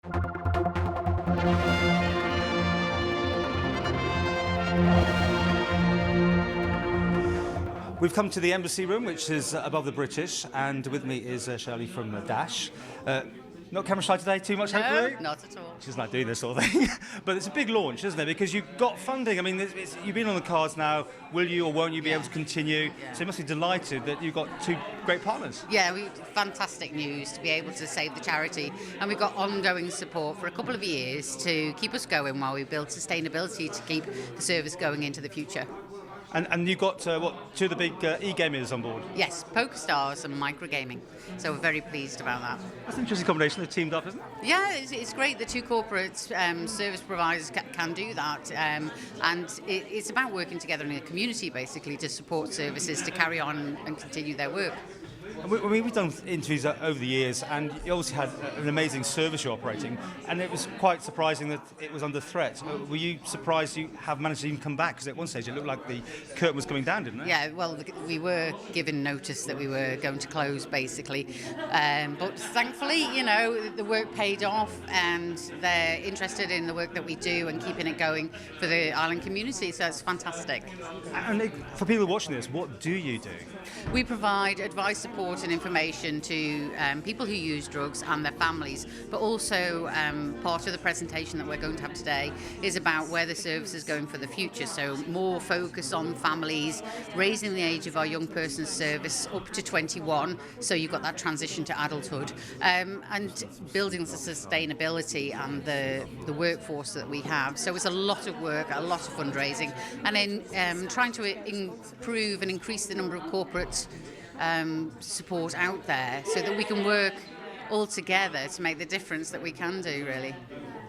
We've come to the embassy room, which is above the British, and with me is Shirley from Dash. Not camera shy today too much, hopefully? No, not at all. She doesn't like doing this sort of thing. But it's a big launch, isn't it? Because you've got funding. I mean, you've been on the cards now. Will you or won't you be able to continue? So you must be delighted that you've got two great partners. Yeah, fantastic news to be able to save the charity. And we've got ongoing support for a couple of years to keep us going while we build sustainability to keep the service going into the future. And you've got, two of the big e-gamers on board? Yes, PokerStars and Microgaming. So we're very pleased about that. That's an interesting combination. They've teamed up, isn't it? Yeah, it's great. The two corporate service providers can do that. And it's about working together in a community, basically, to support services to carry on and continue their work. We've done interviews over the years, and you obviously had an amazing service you're operating, and it was quite surprising that it was under threat. Were you surprised you have managed to even come back? Because at one stage it looked like the curtain was coming down, didn't it? Yeah, well, we were given notice that we were going to close, basically. But thankfully, the work paid off, and they're interested in the work that we do and keeping it going for the island community, so it's fantastic. And for people watching this, what do you do? We provide advice, support and information to people who use drugs and their families, but also part of the presentation that we're going to have today is about where the service is going for the future. So more focus on families, raising the age of our young persons service up to 21, so you've got that transition to adulthood, and building the sustainability and the workforce that we have. So it's a lot of work, a lot of fundraising, and then trying to improve and increase the number of corporate support out there so that we can work all together to make the difference that we can do, really.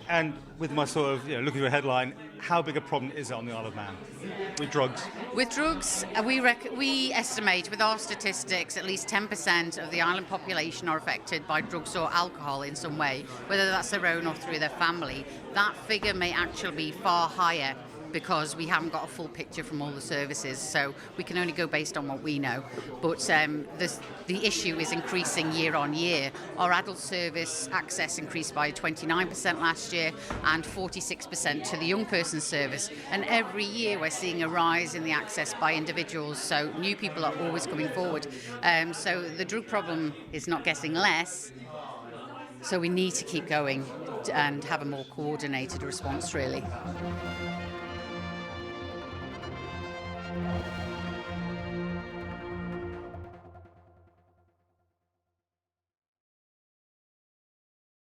And with my sort of, looking at a headline, how big a problem is it on the Isle of Man with drugs? With drugs, we estimate with our statistics at least 10% of the island population are affected by drugs or alcohol in some way, whether that's their own or through their family. That figure may actually be far higher, because we haven't got a full picture from all the services, so we can only go based on what we know. But the issue is increasing year on year. Our adult service access increased by 29% last year and 46% to the young person service. And every year we're seeing a rise in the access by individuals, so new people are always coming forward. So the drug problem is not getting less, so we need to keep going and have a more coordinated response, really.